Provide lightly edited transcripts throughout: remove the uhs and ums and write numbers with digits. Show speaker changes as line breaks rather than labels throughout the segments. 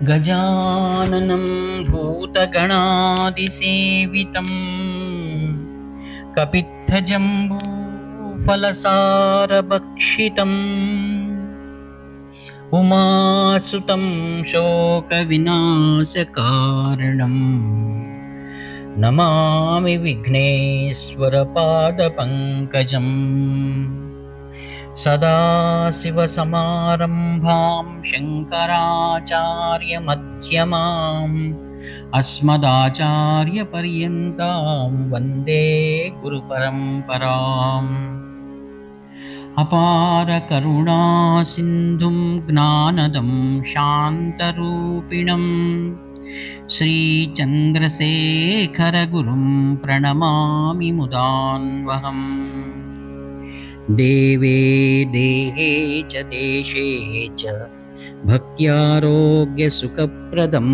गजाननं भूतगणादिसेवितं कपित्थजम्बूफलसारभक्षितम् उमासुतं शोकविनाशकारणम् नमामि विघ्नेश्वरपादपङ्कजम्। सदाशिवसमारम्भां शङ्कराचार्यमध्यमाम् अस्मदाचार्यपर्यन्तां वन्दे गुरुपरम्पराम्। अपारकरुणासिन्धुं ज्ञानदं शान्तरूपिणं श्रीचन्द्रशेखरगुरुं प्रणमामि मुदान्वहम्। देवे देहे च देशे च भक्त्यारोग्यसुखप्रदं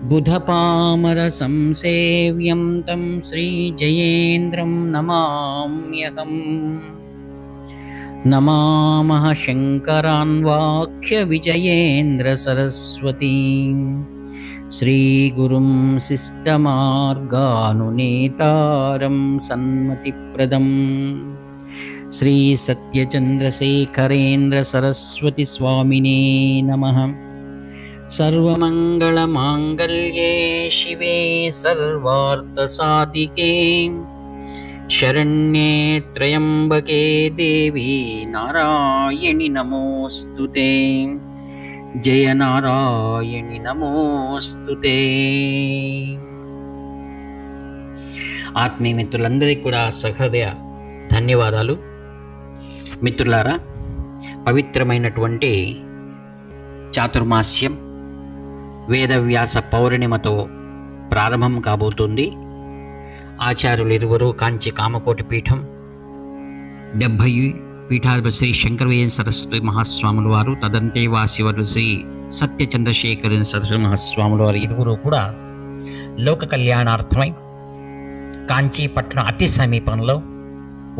बुधपामरसंसेव्यं तं श्रीजयेन्द्रं नमाम्यहम्। नमामः शङ्करान्वाख्यविजयेन्द्रसरस्वतीं श्रीगुरुं शिष्टमार्गानुनेतारं सन्मतिप्रदम् श्रीसत्यचन्द्रशेखरेन्द्रसरस्वतीस्वामिने नमः। सर्वमङ्गलमाङ्गल्ये शिवे सर्वार्थसाधिके शरण्ये त्र्यम्बके देवी नारायणि नमोऽस्तुते। जय नारायणि नमोऽस्तुते। ఆత్మీయ మిత్రులందరికీ కూడా సహృదయ ధన్యవాదాలు. మిత్రులారా, పవిత్రమైనటువంటి చాతుర్మాస్యం వేదవ్యాస పౌర్ణిమతో ప్రారంభం కాబోతుంది. ఆచార్యులు ఇరువురు కాంచి కామకోటి పీఠం 70 పీఠాధిపతి శ్రీ శంకరవేద సరస్వతి మహాస్వాముల వారు, తదంతేవాసివరు శ్రీ సత్యచంద్రశేఖర సరస్వతి మహాస్వాముల వారు ఇరువురు కూడా లోక కళ్యాణార్థమై కాంచీ పట్టణం అతి సమీపంలో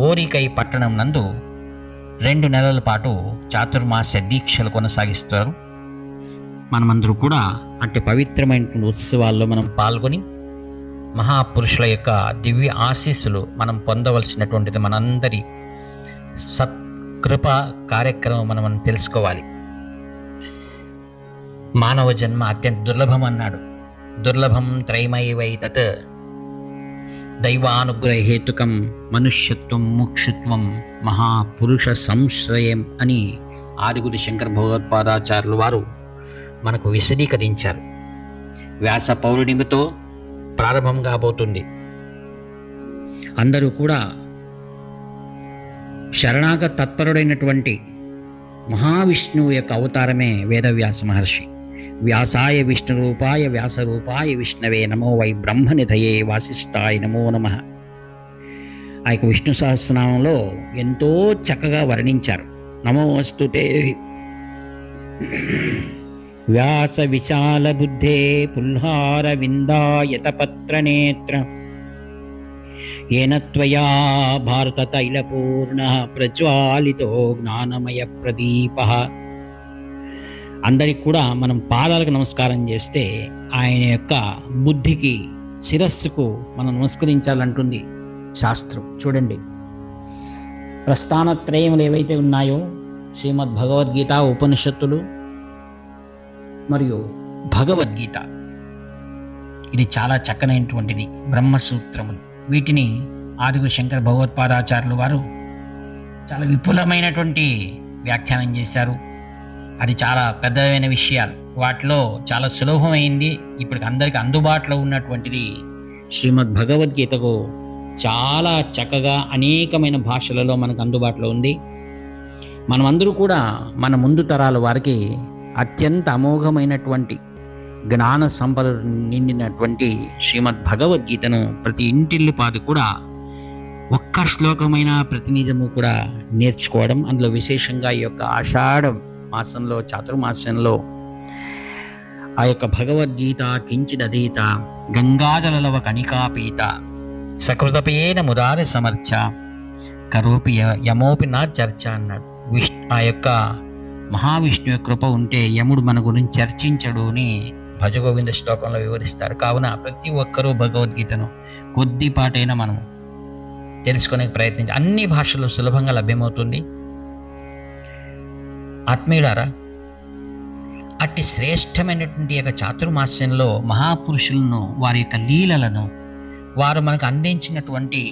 ఓరికై పట్టణం నందు 2 నెలల పాటు చాతుర్మాస్య దీక్షలు కొనసాగిస్తారు. మనమందరూ కూడా అట్టి పవిత్రమైన ఉత్సవాల్లో మనం పాల్గొని మహాపురుషుల యొక్క దివ్య ఆశీస్సులు మనం పొందవలసినటువంటిది మనందరి సత్కృప కార్యక్రమం మనం తెలుసుకోవాలి. మానవ జన్మ అత్యంత దుర్లభం అన్నాడు. దుర్లభం త్రైమైవైతత్ దైవానుగ్రహేతుకం మనుష్యత్వం ముక్షుత్వం మహాపురుష సంశ్రయం అని ఆదిగురు శంకర భగవత్పాదాచార్యుల వారు మనకు విశదీకరించారు. వ్యాస పౌర్ణిమతో ప్రారంభం కాబోతుంది. అందరూ కూడా శరణాగత తత్పరుడైనటువంటి మహావిష్ణువు యొక్క అవతారమే వేదవ్యాస మహర్షి. వ్యాసాయ విష్ణురూపాయ వ్యాసరూపాయ విష్ణవే నమో వై బ్రహ్మనిధయే వాసిష్ఠాయ నమో నమః. ఆ యొక్క విష్ణు సహస్రనామంలో ఎంతో చక్కగా వర్ణించారు. నమోస్తుతే వ్యాస విశాల బుద్ధే పుల్హార విందాయతపత్రనేత్ర ఏన త్వయా భారత తైలపూర్ణ ప్రజ్వాలితో జ్ఞానమయ ప్రదీపః. అందరికి కూడా మనం పాదాలకు నమస్కారం చేస్తే ఆయన యొక్క బుద్ధికి శిరస్సుకు మనం నమస్కరించాలంటుంది శాస్త్రం. చూడండి, ప్రస్థానత్రయములు ఏవైతే ఉన్నాయో శ్రీమద్ భగవద్గీత, ఉపనిషత్తులు మరియు భగవద్గీత, ఇది చాలా చక్కనైనటువంటిది. బ్రహ్మసూత్రములు, వీటిని ఆదిగురు శంకర భగవత్పాదాచార్యులు వారు చాలా విపులమైనటువంటి వ్యాఖ్యానం చేశారు. అది చాలా పెద్దమైన విషయాలు. వాటిలో చాలా సులభమైంది ఇప్పటికి అందరికీ అందుబాటులో ఉన్నటువంటిది శ్రీమద్ భగవద్గీతకు చాలా చక్కగా అనేకమైన భాషలలో మనకు అందుబాటులో ఉంది. మనమందరూ కూడా మన ముందు తరాల వారికి అత్యంత అమోఘమైనటువంటి జ్ఞాన సంపద నిండినటువంటి శ్రీమద్ భగవద్గీతను ప్రతి ఇంటిల్లిపాది కూడా ఒక్క శ్లోకమైన ప్రతినిజము కూడా నేర్చుకోవడం, అందులో విశేషంగా ఈ యొక్క ఆషాఢ మాసంలో చాతుర్మాసంలో ఆ యొక్క భగవద్గీత కించిదధీత గంగాజలలవ కణికాపీత సకృతపేన మురారి సమర్చ కరోపి యమోపి నా చర్చ అన్నాడు. ఆ యొక్క మహావిష్ణువు కృప ఉంటే యముడు మన గురించి చర్చించడు అని భజగోవింద శ్లోకంలో వివరిస్తారు. కావున ప్రతి ఒక్కరూ భగవద్గీతను కొద్దిపాటైనా మనం తెలుసుకునే ప్రయత్నించి అన్ని భాషలు సులభంగా లభ్యమవుతుంది. ఆత్మీయులారా, అట్టి శ్రేష్టమైనటువంటి యొక్క చాతుర్మాస్యంలో మహాపురుషులను, వారి యొక్క లీలలను, వారు మనకు అందించినటువంటి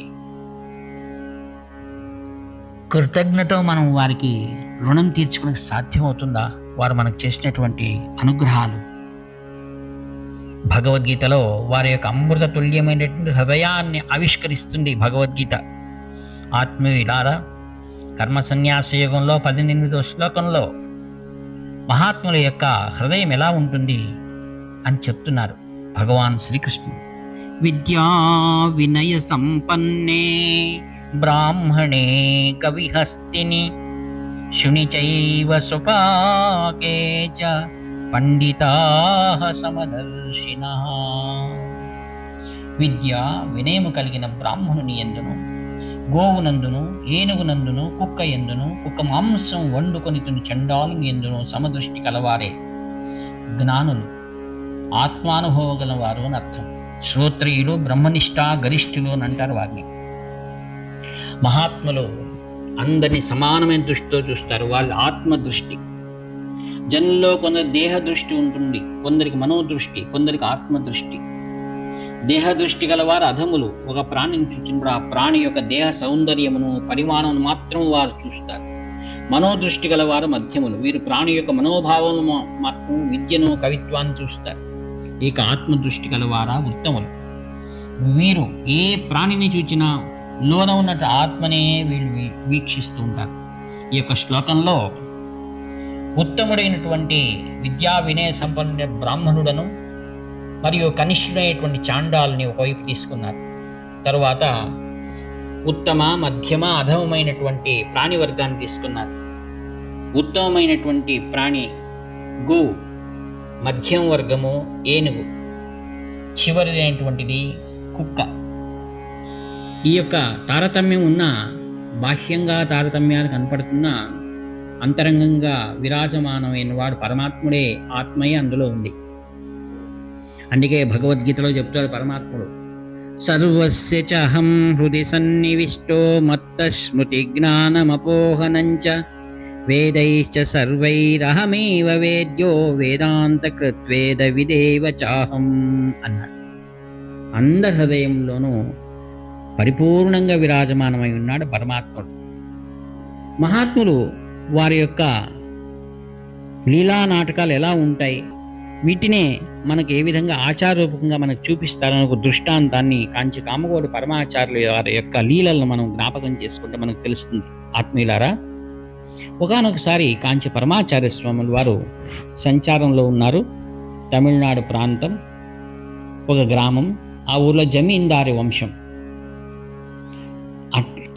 కృతజ్ఞత మనం వారికి రుణం తీర్చుకునే సాధ్యమవుతుందా? వారు మనకు చేసినటువంటి అనుగ్రహాలు. భగవద్గీతలో వారి యొక్క అమృత తుల్యమైనటువంటి హృదయాన్ని ఆవిష్కరిస్తుంది భగవద్గీత. ఆత్మీయులారా, కర్మ సన్యాస యుగంలో 18వ శ్లోకంలో మహాత్ముల యొక్క హృదయం ఎలా ఉంటుంది అని చెప్తున్నారు భగవాన్ శ్రీకృష్ణుడు. విద్యా వినయ సంపన్నే బ్రాహ్మణే కవిహస్తిని శునిచైవ సుపాకే చ పండితాః సమదర్శినః. విద్య వినయము కలిగిన బ్రాహ్మణుని యందును, గోవునందును, ఏనుగునందును, కుక్క యందును, కుక్క మాంసం వండుకొని తిను చండాలుని యందును సమదృష్టి కలవారే జ్ఞానులు, ఆత్మానుభవ గలవారు అని అర్థం. శ్రోత్రియులు, బ్రహ్మనిష్ట గరిష్ఠులు అని అంటారు వారిని. మహాత్ములు అందరినీ సమానమైన దృష్టితో చూస్తారు. వాళ్ళ ఆత్మదృష్టి. జనుల్లో కొందరు దేహ దృష్టి ఉంటుంది, కొందరికి మనోదృష్టి, కొందరికి ఆత్మదృష్టి. దేహ దృష్టి గలవారు అధములు. ఒక ప్రాణిని చూసినప్పుడు ఆ ప్రాణి యొక్క దేహ సౌందర్యమును, పరిమాణమును మాత్రం వారు చూస్తారు. మనోదృష్టి గలవారు మధ్యములు. వీరు ప్రాణి యొక్క మనోభావము మాత్రం, విద్యను, కవిత్వాన్ని చూస్తారు. ఇక ఆత్మదృష్టి గలవారా ఉత్తములు. వీరు ఏ ప్రాణిని చూచినా లోన ఉన్నట్టు ఆత్మనే వీళ్ళు వీక్షిస్తూ ఉంటారు. ఈ యొక్క శ్లోకంలో ఉత్తముడైనటువంటి విద్యా వినయ సంపన్న బ్రాహ్మణుడను మరియు కనిష్ఠుడైనటువంటి చాండాలని ఒకవైపు తీసుకున్నారు. తరువాత ఉత్తమ, మధ్యమ, అధమమైనటువంటి ప్రాణి వర్గాన్ని తీసుకున్నారు. ఉత్తమమైనటువంటి ప్రాణి గో, మధ్యం వర్గము ఏనుగు, చివరిదైనటువంటిది కుక్క. ఈ యొక్క తారతమ్యం ఉన్న, బాహ్యంగా తారతమ్యాలు కనపడుతున్న, అంతరంగంగా విరాజమానమైన వాడు పరమాత్ముడే. ఆత్మయే అందులో ఉంది. అందుకే భగవద్గీతలో చెప్తాడు పరమాత్ముడు, సర్వస్య చహం హృది సన్నివిష్టో మత్త స్మృతి జ్ఞానమపోహనంచ వేదైశ్చ సర్వైరహమేవ వేద్యో వేదాంత కృత్వేద విదేవ చాహం అన్నాడు. అందరి హృదయంలోనూ పరిపూర్ణంగా విరాజమానమై ఉన్నాడు పరమాత్ముడు. మహాత్ములు వారి యొక్క లీలా నాటకాలు ఎలా ఉంటాయి, వీటినే మనకు ఏ విధంగా ఆచారరూపకంగా మనకు చూపిస్తారని ఒక దృష్టాంతాన్ని కాంచి కామకోటి పరమాచార్యుల వారి యొక్క లీలలను మనం జ్ఞాపకం చేసుకుంటే మనకు తెలుస్తుంది. ఆత్మీయులారా, ఒకానొకసారి కాంచి పరమాచార్య స్వాములు వారు సంచారంలో ఉన్నారు. తమిళనాడు ప్రాంతం, ఒక గ్రామం. ఆ ఊర్లో జమీందారి వంశం.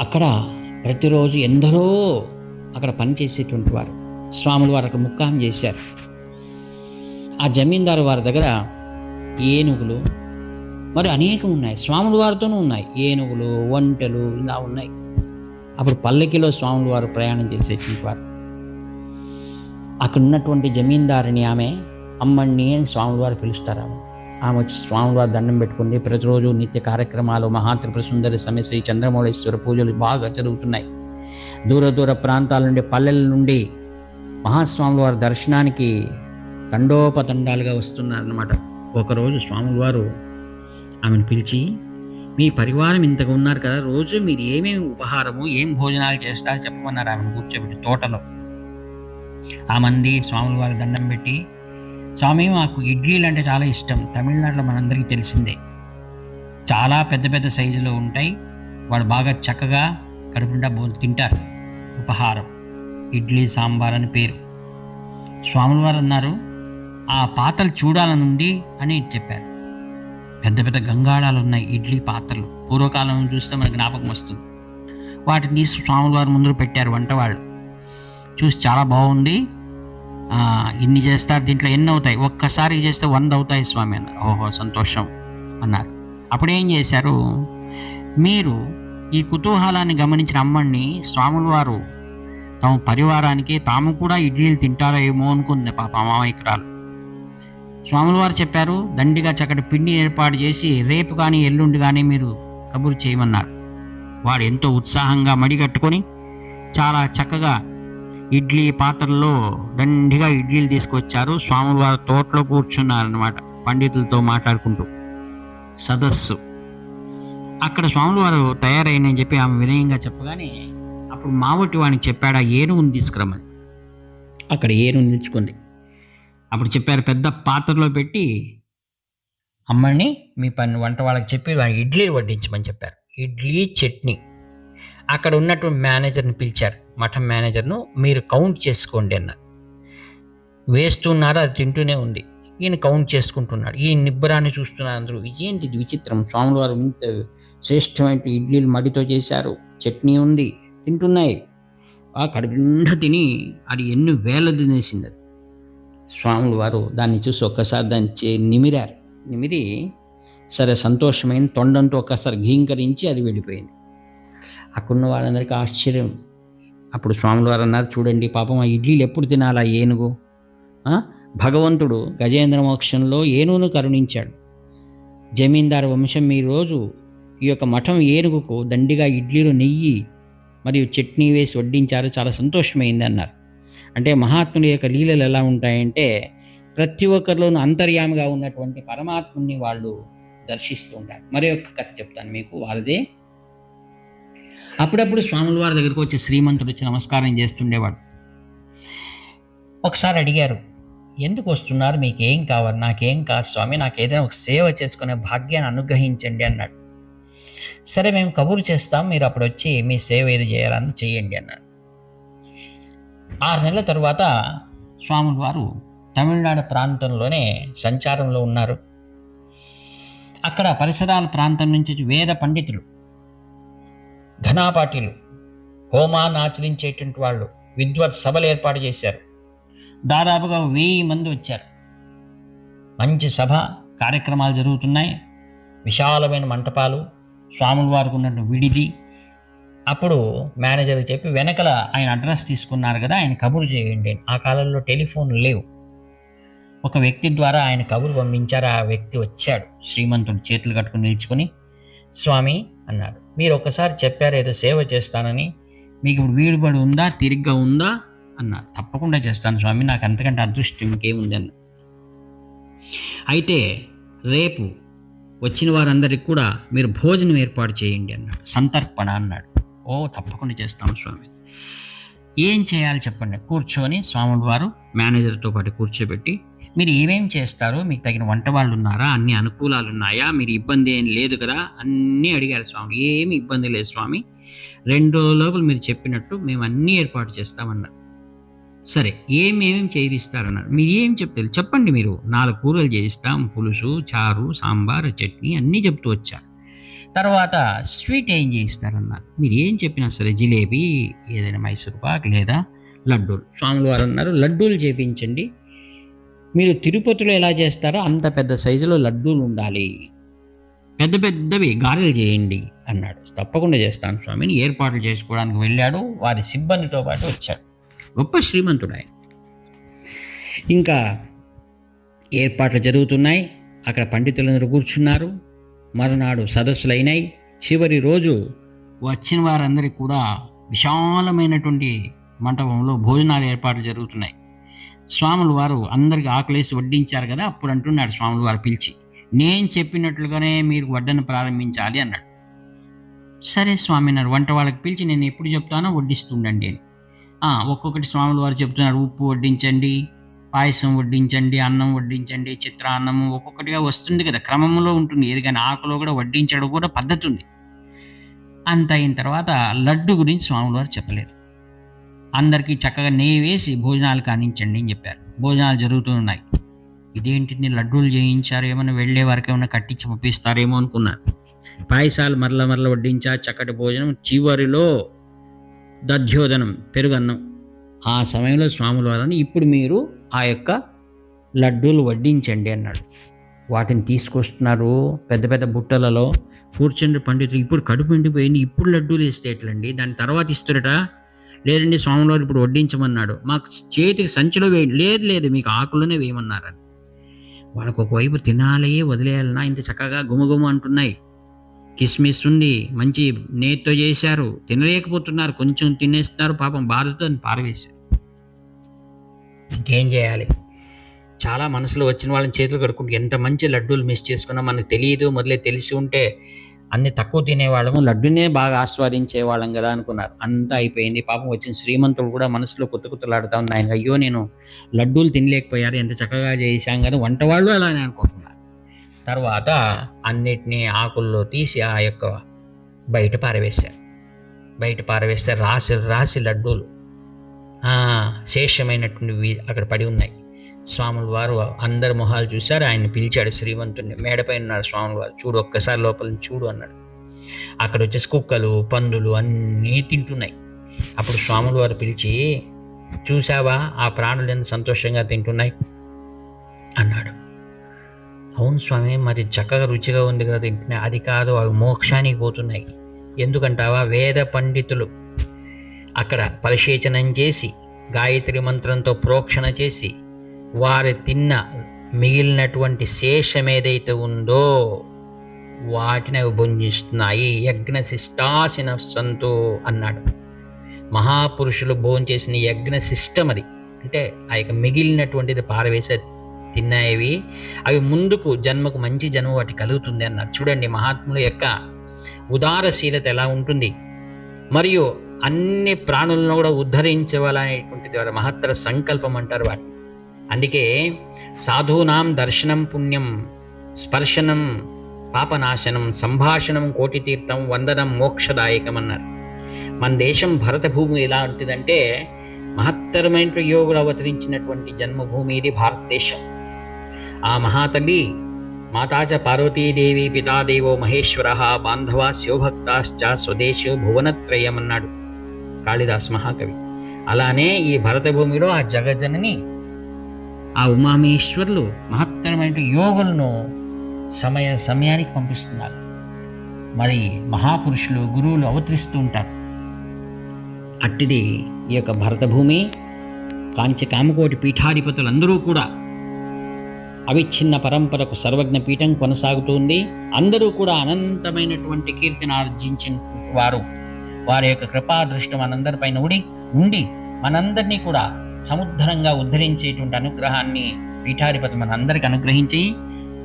అక్కడ ప్రతిరోజు ఎందరో అక్కడ పనిచేసేటువంటి వారు స్వాములు వారు అక్కడ ముక్కాం చేశారు. ఆ జమీందారు వారి దగ్గర ఏనుగులు మరి అనేకం ఉన్నాయి. స్వాముల వారితోనూ ఉన్నాయి ఏనుగులు, ఒంటెలు ఇలా ఉన్నాయి. అప్పుడు పల్లకిలో స్వాముల వారు ప్రయాణం చేసేటువంటి వారు. అక్కడ ఉన్నటువంటి జమీందారిని ఆమె అమ్మణ్ణి అని స్వాముల వారు పిలుస్తారు. ఆమె వచ్చి స్వాముల వారు దండం పెట్టుకుంది. ప్రతిరోజు నిత్య కార్యక్రమాలు, మహాత్రిపుర సుందరి సమయ శ్రీ చంద్రమౌళేశ్వర పూజలు బాగా జరుగుతున్నాయి. దూర దూర ప్రాంతాల నుండి, పల్లెల నుండి మహాస్వాముల వారి దర్శనానికి తండోపతండాలుగా వస్తున్నారన్నమాట. ఒకరోజు స్వాముల వారు ఆమెను పిలిచి, మీ పరివారం ఇంతగా ఉన్నారు కదా, రోజు మీరు ఏమేమి ఉపహారము, ఏం భోజనాలు చేస్తారో చెప్పమన్నారు. ఆమెను కూర్చోబెట్టి తోటలో ఆ మంది స్వాముల వారి దండం పెట్టి, స్వామి మాకు ఇడ్లీలు అంటే చాలా ఇష్టం. తమిళనాడులో మనందరికీ తెలిసిందే, చాలా పెద్ద పెద్ద సైజులో ఉంటాయి. వాడు బాగా చక్కగా కడుపుండా తింటారు. ఉపహారం ఇడ్లీ సాంబార్ అని పేరు. స్వాముల వారు అన్నారు, ఆ పాత్రలు చూడాలనుంది అని చెప్పారు. పెద్ద పెద్ద గంగాళాలు ఉన్నాయి ఇడ్లీ పాత్రలు. పూర్వకాలం చూస్తే మనకు జ్ఞాపకం వస్తుంది. వాటిని తీసి స్వాముల వారి ముందు పెట్టారు వంటవాళ్ళు. చూసి చాలా బాగుంది, ఇన్ని చేస్తారు, దీంట్లో ఎన్ని అవుతాయి, ఒక్కసారి చేస్తే 100 అవుతాయి స్వామి అన్నారు. ఓహో సంతోషం అన్నారు. అప్పుడేం చేశారు, మీరు ఈ కుతూహలాన్ని గమనించిన అమ్మని స్వాముల వారు తమ పరివారానికి తాము కూడా ఇడ్లీలు తింటారో ఏమో అనుకుంది పాప అమాయకురాలు. స్వాముల వారు చెప్పారు, దండిగా చక్కటి పిండి ఏర్పాటు చేసి రేపు కానీ ఎల్లుండి కానీ మీరు కబురు చేయమన్నారు. వాడు ఎంతో ఉత్సాహంగా మడిగట్టుకొని చాలా చక్కగా ఇడ్లీ పాత్రల్లో దండిగా ఇడ్లీలు తీసుకొచ్చారు. స్వాముల వారు తోటలో కూర్చున్నారన్నమాట, పండితులతో మాట్లాడుకుంటూ. సదస్సు అక్కడ స్వాముల వారు తయారైనని చెప్పి ఆమె వినయంగా చెప్పగానే అప్పుడు మావటి వాడికి చెప్పాడు, ఆ ఏనుగుని తీసుకురమ్మని. అక్కడ ఏనుగు నిలుచుకుంది. అప్పుడు చెప్పారు, పెద్ద పాత్రలో పెట్టి అమ్మని మీ పని వంట వాళ్ళకి చెప్పి ఇడ్లీలు వడ్డించమని చెప్పారు. ఇడ్లీ చట్నీ. అక్కడ ఉన్నటువంటి మేనేజర్ని పిలిచారు, మఠం మేనేజర్ను. మీరు కౌంట్ చేసుకోండి అన్నారు. వేస్తున్నారు, అది తింటూనే ఉంది. ఈయన కౌంట్ చేసుకుంటున్నాడు. ఈ నిబ్బరాన్ని చూస్తున్నారు అందరూ. ఏంటిది విచిత్రం, స్వాముల వారు ఇంత శ్రేష్టమైన ఇడ్లీలు మడితో చేశారు, చట్నీ ఉంది, తింటున్నాయి. ఆ కడుపుండా తిని అది ఎన్ని వేల తినేసింది అది. స్వాముల వారు దాన్ని చూసి ఒక్కసారి దాన్ని నిమిరారు. నిమిరి సరే సంతోషమైన తొండంతో ఒక్కసారి ఘీంకరించి అది వెళ్ళిపోయింది. అక్కడున్న వాళ్ళందరికీ ఆశ్చర్యం. అప్పుడు స్వాముల వారు అన్నారు, చూడండి పాపం ఆ ఇడ్లీలు ఎప్పుడు తినాలా ఏనుగు? భగవంతుడు గజేంద్ర మోక్షంలో ఏనుగును కరుణించాడు. జమీందారు వంశం ఈ రోజు ఈ యొక్క మఠం ఏనుగుకు దండిగా ఇడ్లీలు నెయ్యి మరియు చట్నీ వేసి వడ్డించారు, చాలా సంతోషమైంది అన్నారు. అంటే మహాత్ముడి యొక్క లీలలు ఎలా ఉంటాయంటే ప్రతి ఒక్కరిలోనూ అంతర్యామిగా ఉన్నటువంటి పరమాత్ముని వాళ్ళు దర్శిస్తూ ఉంటారు. మరి ఒక్క కథ చెప్తాను మీకు, వారిదే. అప్పుడప్పుడు స్వాముల వారి దగ్గరికి వచ్చి శ్రీమంతుడు వచ్చి నమస్కారం చేస్తుండేవాడు. ఒకసారి అడిగారు, ఎందుకు వస్తున్నారు, మీకేం కావాలి? నాకేం కాదు స్వామి, నాకు ఏదైనా ఒక సేవ చేసుకునే భాగ్యాన్ని అనుగ్రహించండి అన్నాడు. సరే మేము కబురు చేస్తాం, మీరు అప్పుడు వచ్చి మీ సేవ ఏది చేయాలని చేయండి అన్నాడు. 6 నెలల తర్వాత స్వాముల వారు తమిళనాడు ప్రాంతంలోనే సంచారంలో ఉన్నారు. అక్కడ పరిసరాల ప్రాంతం నుంచి వేద పండితులు, ఘనాపాటీలు, హోమాన్ని ఆచరించేటువంటి వాళ్ళు విద్వత్ సభలు ఏర్పాటు చేశారు. దాదాపుగా 1000 మంది వచ్చారు. మంచి సభ కార్యక్రమాలు జరుగుతున్నాయి. విశాలమైన మంటపాలు, స్వాముల వారికి ఉన్నట్టు విడిది. అప్పుడు మేనేజర్కి చెప్పి వెనకల ఆయన అడ్రస్ తీసుకున్నారు కదా, ఆయన కబురు చేయండి. ఆ కాలంలో టెలిఫోన్లు లేవు. ఒక వ్యక్తి ద్వారా ఆయన కబురు పంపించారు. ఆ వ్యక్తి వచ్చాడు, శ్రీమంతుడు చేతులు కట్టుకుని నిల్చుకొని, స్వామి అన్నాడు, మీరు ఒకసారి చెప్పారు ఏదో సేవ చేస్తానని, మీకు ఇప్పుడు వీలుబడి ఉందా, తిరిగ్గా ఉందా అన్నారు. తప్పకుండా చేస్తాను స్వామి, నాకు అంతకంటే అదృష్టం ఇంకేముంది అన్న. అయితే రేపు వచ్చిన వారందరికీ కూడా మీరు భోజనం ఏర్పాటు చేయండి అన్నాడు. సంతర్పణ అన్నాడు. ఓ తప్పకుండా చేస్తాను స్వామి. ఏం చేయాలి చెప్పండి. కూర్చొని స్వాముల వారు మేనేజర్తో పాటు కూర్చోబెట్టి, మీరు ఏమేమి చేస్తారో, మీకు తగిన వంట వాళ్ళు ఉన్నారా, అన్ని అనుకూలాలు ఉన్నాయా, మీరు ఇబ్బంది ఏం లేదు కదా అన్నీ అడిగారు స్వామి. ఏమి ఇబ్బంది లేదు స్వామి, 2 రోజుల లోపల మీరు చెప్పినట్టు మేము అన్నీ ఏర్పాటు చేస్తామన్నారు. సరే ఏమేమి చేయిస్తారన్నారు. మీరు ఏం చెప్తారు చెప్పండి, మీరు 4 కూరలు చేయిస్తాం, పులుసు, చారు, సాంబార్, చట్నీ అన్నీ చెప్తూ వచ్చారు. తర్వాత స్వీట్ ఏం చేయిస్తారన్నారు. మీరు ఏం చెప్పినా సరే, జిలేబీ, ఏదైనా మైసూర్ పాక్ లేదా లడ్డూలు. స్వాముల వారు అన్నారు, లడ్డూలు చేయించండి. మీరు తిరుపతిలో ఎలా చేస్తారో అంత పెద్ద సైజులో లడ్డూలు ఉండాలి, పెద్ద పెద్దవి గారెలు చేయండి అన్నాడు. తప్పకుండా చేస్తాను స్వామిని ఏర్పాట్లు చేసుకోవడానికి వెళ్ళాడు. వారి సిబ్బందితో పాటు వచ్చాడు. గొప్ప శ్రీమంతుడు ఆయన. ఇంకా ఏర్పాట్లు జరుగుతున్నాయి. అక్కడ పండితులందరూ కూర్చున్నారు. మరునాడు సదస్సులు అయినాయి. చివరి రోజు వచ్చిన వారందరికీ కూడా విశాలమైనటువంటి మంటపంలో భోజనాలు ఏర్పాట్లు జరుగుతున్నాయి. స్వాముల వారు అందరికి ఆకలేసి వడ్డించారు కదా, అప్పుడు అంటున్నాడు స్వాముల వారు పిలిచి, నేను చెప్పినట్లుగానే మీరు వడ్డన ప్రారంభించాలి అన్నాడు. సరే స్వామి అన్నారు. వంట వాళ్ళకి పిలిచి నేను ఎప్పుడు చెప్తానో వడ్డిస్తుండండి అని. ఒక్కొక్కటి స్వాముల వారు చెప్తున్నారు. ఉప్పు వడ్డించండి, పాయసం వడ్డించండి, అన్నం వడ్డించండి, చిత్రాన్నము ఒక్కొక్కటిగా వస్తుంది కదా, క్రమంలో ఉంటుంది. ఏదికైనా ఆకులో కూడా వడ్డించడం కూడా పద్ధతి ఉంది. అంత అయిన తర్వాత లడ్డు గురించి స్వాముల వారు చెప్పలేదు. అందరికీ చక్కగా నెయ్యి వేసి భోజనాలు కానించండి అని చెప్పారు. భోజనాలు జరుగుతున్నాయి. ఇదేంటి లడ్డూలు చేయించారు, ఏమైనా వెళ్ళే వారికి ఏమైనా కట్టించి పంపిస్తారేమో అనుకున్నారు. పాయసాలు మరల వడ్డించా, చక్కటి భోజనం. చివరిలో దధ్యోదనం, పెరుగన్నం. ఆ సమయంలో స్వాముల వారిని ఇప్పుడు మీరు ఆ యొక్క లడ్డూలు వడ్డించండి అన్నాడు. వాటిని తీసుకొస్తున్నారు పెద్ద పెద్ద బుట్టలలో. కూర్చుండి పండితులు, ఇప్పుడు కడుపు నిండిపోయింది, ఇప్పుడు లడ్డూలు వేస్తే ఎట్లండి, దాని తర్వాత ఇస్తురట. లేదండి స్వామివారు ఇప్పుడు వడ్డించమన్నాడు, మాకు చేతికి సంచిలో వేయండి, లేదు లేదు మీకు ఆకులోనే వేయమన్నారని. వాళ్ళకు ఒకవైపు తినాలి వదిలేయాలన్నా ఇంత చక్కగా గుమగుమ అంటున్నాయి. కిస్మిస్ ఉంది, మంచి నేతితో చేశారు, తినలేకపోతున్నారు, కొంచెం తినేస్తున్నారు, పాపం బాధతో పారవేశారు. ఇంకేం చేయాలి? చాలా మనసులో వచ్చిన వాళ్ళని చేతులు కడుక్కుంటూ ఎంత మంచి లడ్డూలు మిస్ చేసుకున్నా మనకు తెలియదు, మొదలే తెలిసి ఉంటే అన్ని తక్కువ తినేవాళ్ళము, లడ్డునే బాగా ఆస్వాదించే వాళ్ళం కదా అనుకున్నారు. అంతా అయిపోయింది. పాపం వచ్చిన శ్రీమంతుడు కూడా మనసులో కుత్తకుత్తలాడుతా ఉంది, ఆయన అయ్యో నేను లడ్డూలు తినలేకపోయారు, ఎంత చక్కగా చేశాం కదా, వంటవాళ్ళు అలానే అనుకుంటున్నారు. తర్వాత అన్నిటినీ ఆకుల్లో తీసి ఆ యొక్క బయట పారవేస్తే రాసి లడ్డూలు శేషమైనటువంటివి అక్కడ పడి ఉన్నాయి. స్వాముల వారు అందరి మొహాలు చూశారు. ఆయన్ని పిలిచాడు, శ్రీమంతుడిని. మేడపైన ఉన్నారు స్వాముల వారు. చూడు, ఒక్కసారి లోపల చూడు అన్నాడు. అక్కడ వచ్చేసి కుక్కలు, పందులు అన్నీ తింటున్నాయి. అప్పుడు స్వాముల వారు పిలిచి, చూసావా ఆ ప్రాణులు ఎంత సంతోషంగా తింటున్నాయి అన్నాడు. అవును స్వామి, మరి చక్కగా రుచిగా ఉంది కదా తింటున్నాయి. అది కాదు, అవి మోక్షానికి పోతున్నాయి. ఎందుకంటావా? వేద పండితులు అక్కడ పరిశేచనం చేసి గాయత్రి మంత్రంతో ప్రోక్షణ చేసి వారు తిన్న మిగిలినటువంటి శేషం ఏదైతే ఉందో వాటిని అవి భుంజిస్తున్నాయి. యజ్ఞశిష్టాసిన సంతో అన్నాడు. మహాపురుషులు భోంచేసిన యజ్ఞశిష్టం అది. అంటే ఆ యొక్క మిగిలినటువంటిది పారవేసే తిన్నాయి అవి ముందుకు జన్మకు మంచి జన్మ వాటి కలుగుతుంది అన్నారు. చూడండి మహాత్ముల యొక్క ఉదారశీలత ఎలా ఉంటుంది. మరియు అన్ని ప్రాణులను కూడా ఉద్ధరించవాలనేటువంటిది వారి మహత్తర సంకల్పం అంటారు వాటిని. అందుకే సాధూనాం దర్శనం పుణ్యం, స్పర్శనం పాపనాశనం, సంభాషణం కోటి తీర్థం, వందనం మోక్షదాయకం అన్నారు. మన దేశం భరత భూమి ఎలా ఉంటుందంటే మహత్తరమైన యోగులు అవతరించినటువంటి జన్మభూమి ఇది భారతదేశం. ఆ మహాతల్లి మాతాచ పార్వతీదేవి పితాదేవో మహేశ్వర బాంధవా శివభక్తాశ్చ స్వదేశో భువనత్రయం అన్నాడు కాళిదాస్ మహాకవి. అలానే ఈ భరత భూమిలో ఆ జగజనని ఆ ఉమామేశ్వరులు మహత్తరమైన యోగులను సమయానికి పంపిస్తున్నారు. మరి మహాపురుషులు గురువులు అవతరిస్తూ ఉంటారు. అట్టిది ఈ యొక్క భరత భూమి. కాంచి కామకోటి పీఠాధిపతులందరూ కూడా అవిచ్ఛిన్న పరంపరకు సర్వజ్ఞ పీఠం కొనసాగుతుంది. అందరూ కూడా అనంతమైనటువంటి కీర్తిని ఆర్జించిన వారు. వారి యొక్క కృపాదృష్టం మనందరిపైన ఉండి మనందరినీ కూడా సముద్రంగా ఉద్ధరించేటువంటి అనుగ్రహాన్ని పీఠాధిపతి మనందరికి అనుగ్రహించి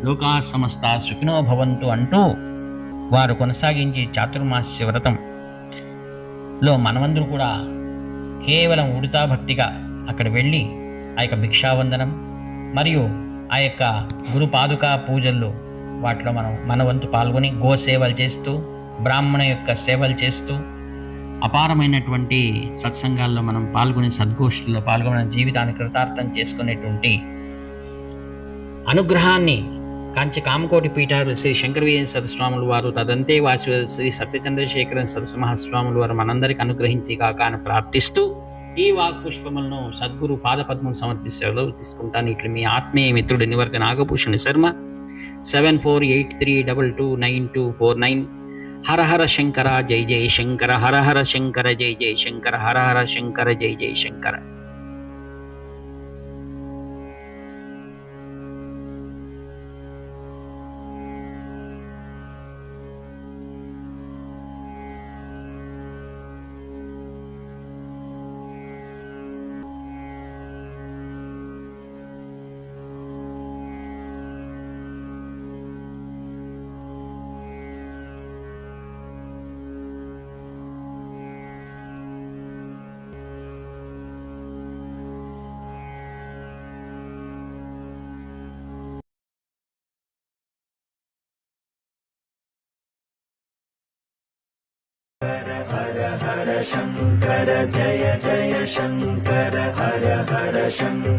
లోకా సమస్త సుఖినో భవంతు అంటూ వారు కొనసాగించే చాతుర్మాస్య వ్రతంలో మనమందరూ కూడా కేవలం ఉడతా భక్తిగా అక్కడ వెళ్ళి ఆ యొక్క భిక్షావందనం మరియు ఆ యొక్క గురు పాదుకా పూజల్లో వాటిలో మన వంతు పాల్గొని గోసేవలు చేస్తూ బ్రాహ్మణ యొక్క సేవలు చేస్తూ అపారమైనటువంటి సత్సంగాల్లో మనం పాల్గొనే సద్గోష్ఠుల్లో పాల్గొనే జీవితాన్ని కృతార్థం చేసుకునేటువంటి అనుగ్రహాన్ని కాంచి కామకోటి పీఠాలు శ్రీ శంకరవీర సతస్వాముల వారు, తదంతే వాసు శ్రీ సత్యచంద్రశేఖరన్ సతస్మహాస్వాముల వారు మనందరికి అనుగ్రహించి కాక అని ప్రార్థిస్తూ ఈ వాగ్పుష్పములను సద్గురు పాదపద్మం సమర్పిస్తూ తీసుకుంటాను. ఇట్లా మీ ఆత్మీయ మిత్రుడు నివర్తి నాగభూషణ్ శర్మ. 7483229249. హర హర శంకర జై జయ శంకర, హర హర శంకర జై జయ శంకర, హర హర శంకర జై జయ శంకర.
हर हर शंकर जय जय शंकर, हर हर शंकर.